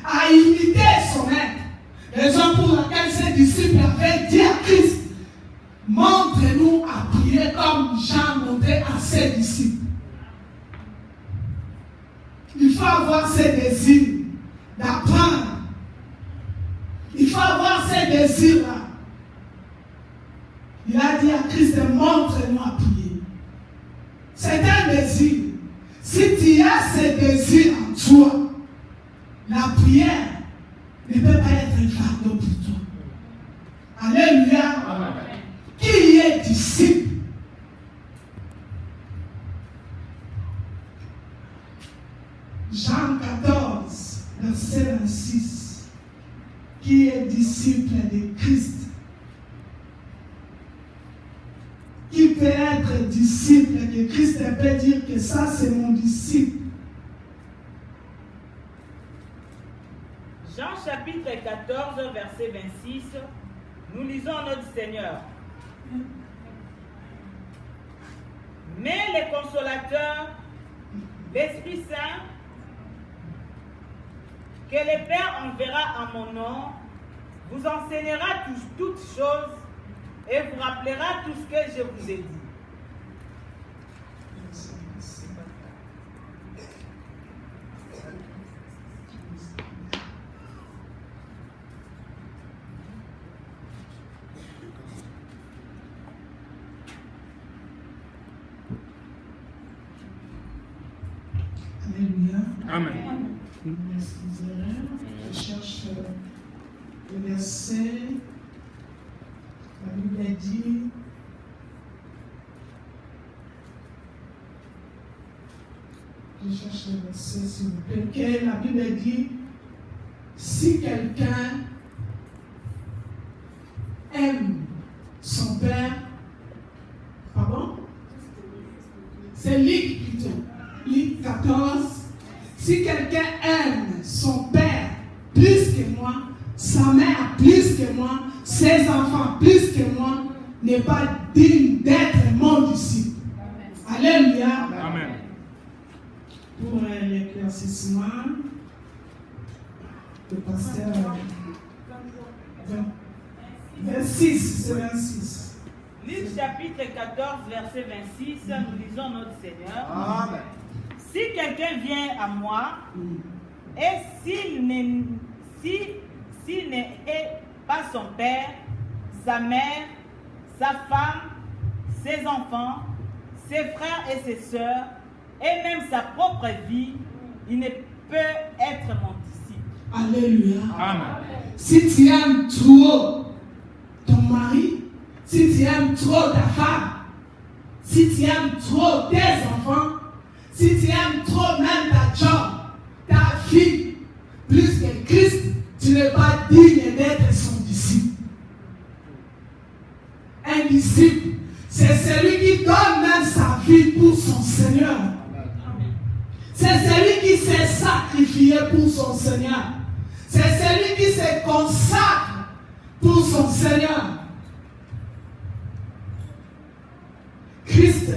à imiter son maître. Raison pour laquelle ses disciples avaient dit à Christ, montre-nous à prier comme Jean montrait à ses disciples. Il faut avoir ces désirs d'apprendre. Il faut avoir ces désirs-là. Il a dit à Christ, montre-nous à prier. C'est un désir. Si tu as ces désirs en toi, la prière ne peut pas être un fardeau pour toi. Alléluia. Amen. Qui est disciple? Jean 14, verset 26. Qui est disciple de Christ? Qui peut être disciple de Christ et peut dire que ça c'est mon disciple? Jean chapitre 14, verset 26, nous lisons notre Seigneur. Mais le consolateur, l'Esprit Saint, que le Père enverra en mon nom, vous enseignera toutes choses et vous rappellera tout ce que je vous ai dit. Alléluia. Amen. Je cherche le verset. La Bible dit, je cherche le verset s'il vous plaît, que la Bible dit, si quelqu'un aime son père, pardon? C'est Luc plutôt, Luc 14, si quelqu'un aime son père plus que moi, sa mère plus que moi, ses enfants plus que moi, n'est pas digne d'être mon disciple. Alléluia. Amen. Pour l'éclaircissement, le pasteur 26, c'est 26. Luc chapitre 14, verset 26, nous lisons notre Seigneur. Amen. Si quelqu'un vient à moi, et s'il n'est pas son père, sa mère, sa femme, ses enfants, ses frères et ses sœurs, et même sa propre vie, il ne peut être mon disciple. Alléluia. Amen. Si tu aimes trop ton mari, si tu aimes trop ta femme, si tu aimes trop tes enfants, si tu aimes trop même ta job, ta fille, plus que Christ, tu n'es pas digne d'être son disciple. Un disciple, c'est celui qui donne même sa vie pour son Seigneur. C'est celui qui s'est sacrifié pour son Seigneur. C'est celui qui se consacre pour son Seigneur. Christ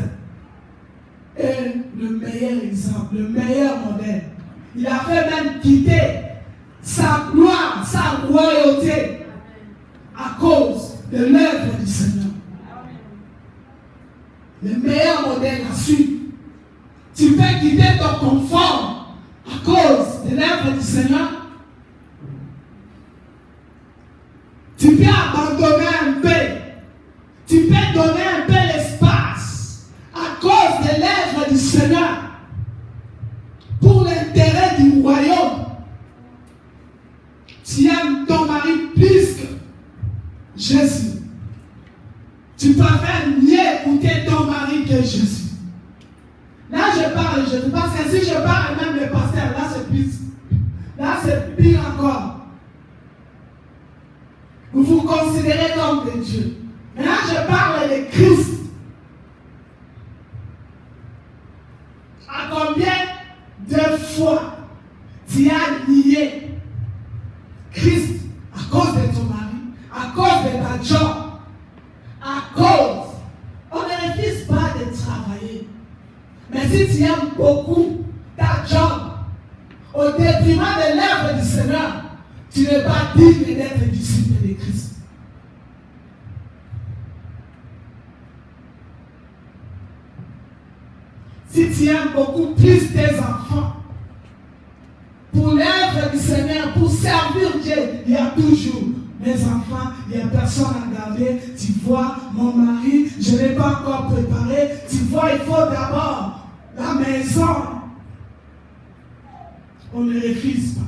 est le meilleur exemple, le meilleur modèle. Il a fait même quitter sa gloire, sa royauté à cause de l'œuvre du Seigneur. Le meilleur modèle à suivre. Tu peux quitter ton confort à cause de l'œuvre du Seigneur. Tu peux abandonner un peu. Tu peux donner un peu l'espace à cause de l'œuvre du Seigneur pour l'intérêt du royaume. Tu aimes ton mari plus que Jésus. Tu préfères mieux écouter ton mari que Jésus. Là, je parle, parce que si je parle même de pasteur, là c'est plus. Là c'est pire encore. Vous vous considérez comme des dieux. Mais là, je parle de Christ. À combien de fois tu as nié Christ à cause de ton mari, à cause de ta job, à cause. On ne refuse pas de travailler. Mais si tu aimes beaucoup ta job, au détriment de l'œuvre du Seigneur, tu n'es pas digne d'être disciple de Christ. Si tu aimes beaucoup plus tes enfants, pour l'œuvre du Seigneur, pour servir Dieu, il y a toujours mes enfants, il n'y a personne à garder. Tu vois, mon mari, je ne l'ai pas encore préparé. Tu vois, il faut d'abord la maison. On ne refuse pas.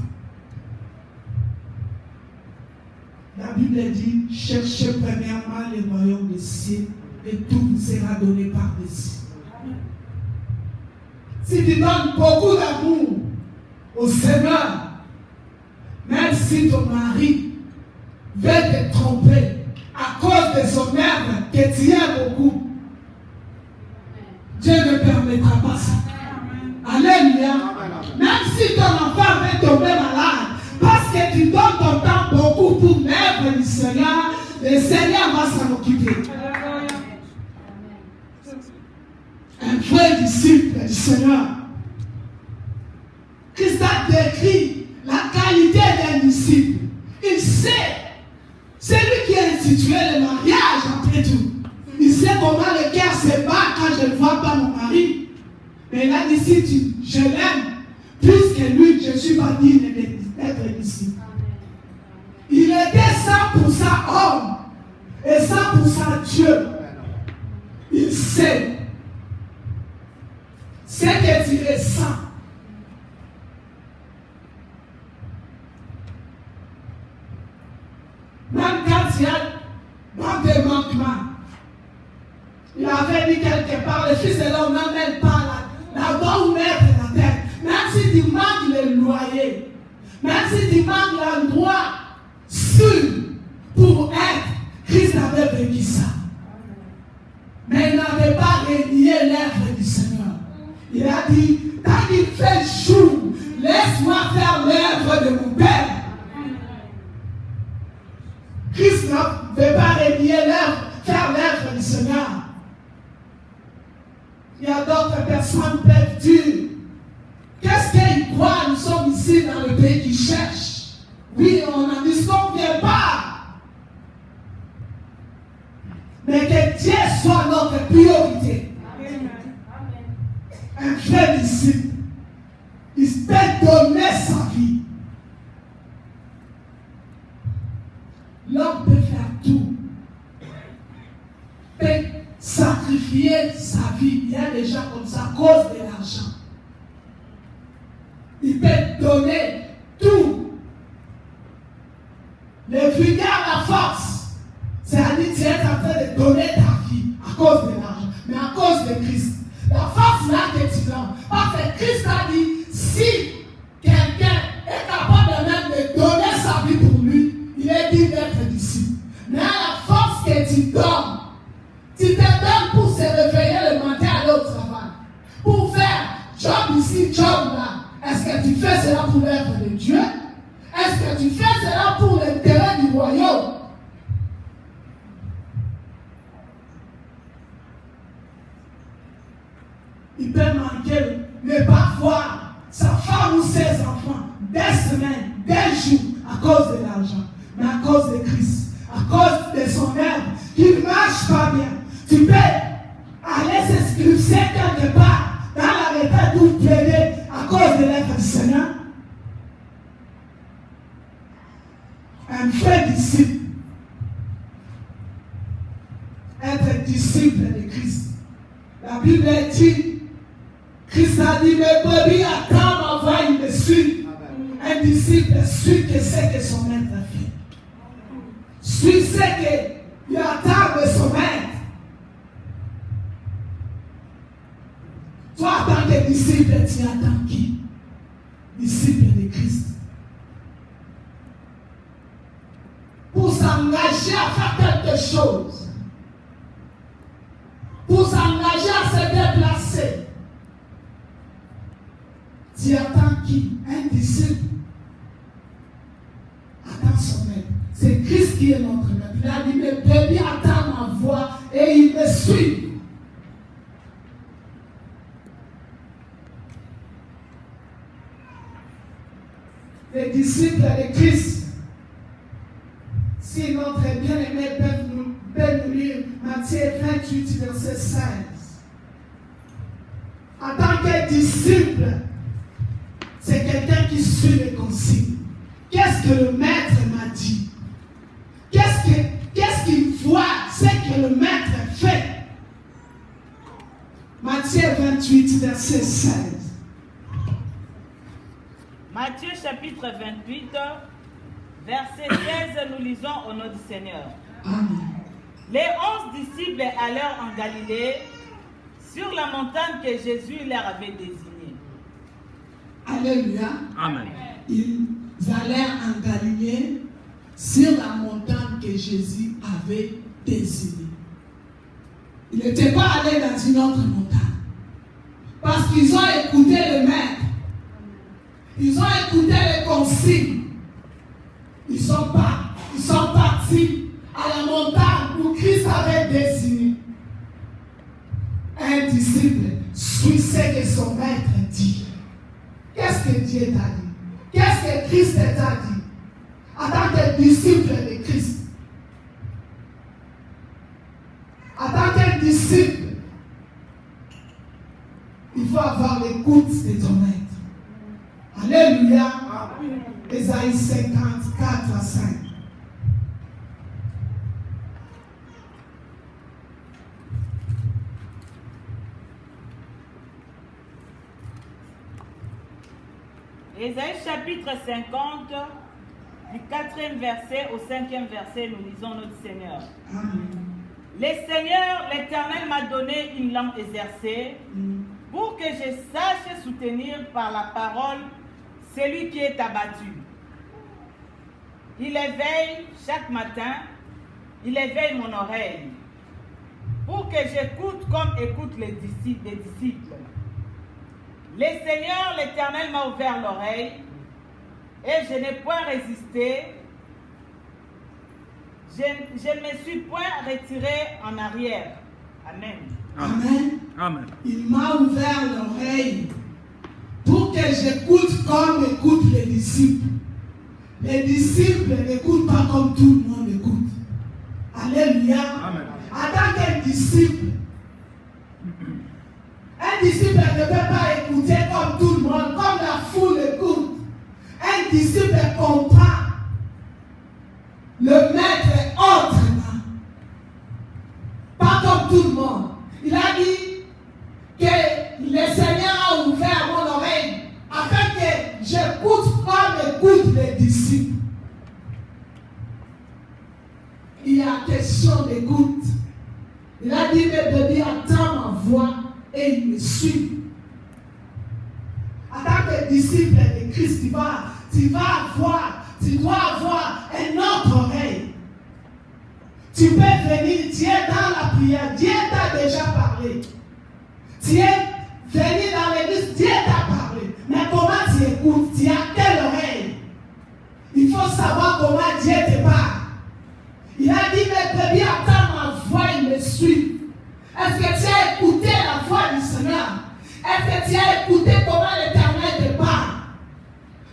La Bible dit, cherchez premièrement le royaume des cieux et tout vous sera donné par-dessus. Si tu donnes beaucoup d'amour au Seigneur, même si ton mari veut te tromper à cause de son œuvre que tu aimes beaucoup, Dieu ne permettra pas ça. Alléluia. Même si ton enfant veut tomber malade, parce que tu donnes ton temps beaucoup pour l'œuvre du Seigneur, le Seigneur va s'en occuper. Un vrai disciple du Seigneur. Christ a décrit la qualité d'un disciple. Il sait, c'est lui qui a institué le mariage après tout. Il sait comment le cœur se bat quand je ne vois pas mon mari. Mais il a dit, si je l'aime, plus que lui, je ne suis pas digne d'être disciple. Il était 100% homme et 100% Dieu. Il sait ce que tu ressens. Même quand il y a des manquements, il avait dit quelque part, le fils de l'homme n'amène pas la bonne mettre la tête. Même si tu manques le loyer, même si tu manques l'endroit sûr pour être, Christ avait vécu ça. Mais il n'avait pas renié l'œuvre du Seigneur. Il a dit, tant qu'il fait jour, laisse-moi faire l'œuvre de mon Père. Christ ne veut pas renier l'œuvre, faire l'œuvre du Seigneur. Il y a d'autres personnes qui peuvent dire, qu'est-ce qu'ils croient? Nous sommes ici dans le pays qui cherche. Oui, on a dit ce qu'on ne vient pas. Mais que Dieu soit notre priorité. Un vrai disciple, il peut donner sa vie. L'homme peut faire tout. Peut sacrifier sa vie. Il y a des gens comme ça à cause de l'argent. Il peut donner tout. Le vulgaire, la force, c'est-à-dire que tu es en train de donner ta vie à cause de l'argent, mais à cause de Christ. La force là que tu donnes. Parce que Christ a dit, si quelqu'un est capable même de donner sa vie pour lui, il est dit d'être disciple. Mais la force que tu donnes, tu te donnes pour se réveiller le matin à aller au travail. Pour faire job ici, job là. Est-ce que tu fais cela pour l'œuvre de Dieu? Est-ce que tu fais cela pour l'intérêt du royaume? Il peut manquer, ne pas voir sa femme ou ses enfants des semaines, des jours, à cause de l'argent, mais à cause de Christ, à cause de son œuvre, qui ne marche pas bien. Tu peux aller s'inscrire quelque part dans la retraite ou plaider à cause de l'œuvre du Seigneur. Un vrai disciple, être disciple de Christ. La Bible dit, Christ a dit, mes brebis attendent ma voix, il me suit. Un disciple suit que c'est que son maître a fait. Suit ce qu'il attend de son maître. Toi, en tant que disciple, tu attends qui? Disciple de Christ. Pour s'engager à faire quelque chose. Pour s'engager à se déplacer. Tu attends qui? Un disciple. Attends son maître. C'est Christ qui est notre maître. Il a dit, mes brebis attendent ma voix et il me suit. Les disciples de Christ Si notre bien-aimé peut nous lire Matthieu 28, verset 16. En tant que disciple, c'est quelqu'un qui suit les consignes. Qu'est-ce que le maître m'a dit? Qu'est-ce qu'il voit? C'est que le maître fait. Matthieu 28, verset 16. Matthieu chapitre 28, verset 16, nous lisons au nom du Seigneur. Amen. Les 11 disciples allèrent en Galilée, sur la montagne que Jésus leur avait désignée. Alléluia. Amen. Ils allèrent en Galilée, sur la montagne que Jésus avait désignée. Ils n'étaient pas allés dans une autre montagne. Parce qu'ils ont écouté le maître. Ils ont écouté les consignes. Ils sont partis à la montagne où Christ avait désigné. Un disciple suit ce que son maître dit. Qu'est-ce que Dieu t'a dit? Qu'est-ce que Christ t'a dit? En tant que disciple de Christ. En tant que disciple, il faut avoir l'écoute de ton maître. Alléluia. Ésaïe 54 à 5. Ésaïe chapitre 50, du 4e verset au 5e verset, nous lisons notre Seigneur. Amen. Le Seigneur, l'Éternel, m'a donné une langue exercée pour que je sache soutenir par la parole celui qui est abattu. Il éveille chaque matin, il éveille mon oreille pour que j'écoute comme écoutent les disciples. Le Seigneur, l'Éternel, m'a ouvert l'oreille et je n'ai point résisté. Je ne me suis point retiré en arrière. Amen. Amen. Amen. Il m'a ouvert l'oreille pour que j'écoute comme écoutent les disciples. Les disciples n'écoutent pas comme tout le monde écoute. Alléluia. Amen. En tant qu'un disciple ne peut pas écouter comme tout le monde, comme la foule écoute. Un disciple comprend. Le maître est autrement. Pas comme tout le monde. Il a dit que le Seigneur a ouvert mon oreille afin que j'écoute comme écoutent les disciples. Il y a question d'écoute. Il a dit, mes bébés, attends ma voix et il me suit. En tant que disciple de Christ, tu dois avoir une autre oreille. Tu peux venir, tu es dans la prière, Dieu t'a déjà parlé. Tu es venu dans l'église, Dieu t'a parlé. Mais comment tu écoutes? Tu as quelle oreille? Il faut savoir comment Dieu te parle. Il a dit, mes bébés, attends ma voix, il me suit. Est-ce que tu as écouté la voix du Seigneur? Est-ce que tu as écouté comment l'Éternel te parle?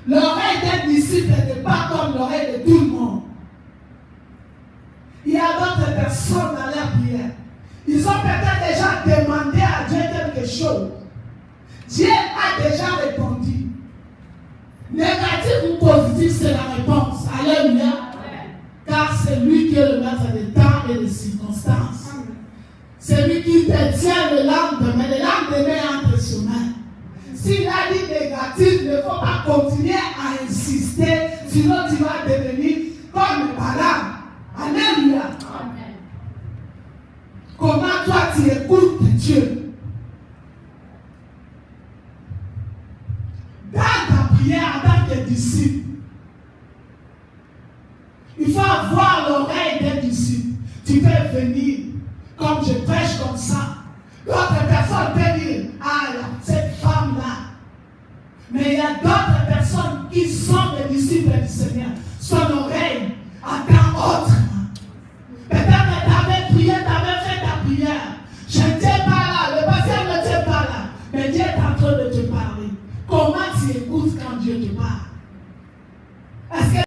L'oreille d'un disciple n'est pas comme l'oreille de tout le monde. Il y a d'autres personnes dans leur prière. Ils ont peut-être déjà demandé à Dieu quelque chose. Dieu a déjà répondu. Négatif ou positif, c'est la réponse. Alléluia. Car c'est lui qui est le maître des temps et des circonstances. C'est lui qui détient le lendemain. Le lendemain est entre ses mains. S'il a dit négatif, il ne faut pas continuer à insister, sinon tu vas devenir comme Balaam. Alléluia. Amen. Comment toi tu écoutes Dieu? Dans ta prière en tant que disciple, il faut avoir l'oreille d'un disciple. Tu peux venir, comme je prêche comme ça. D'autres personnes peuvent dire, ah, cette femme-là. Mais il y a d'autres personnes qui sont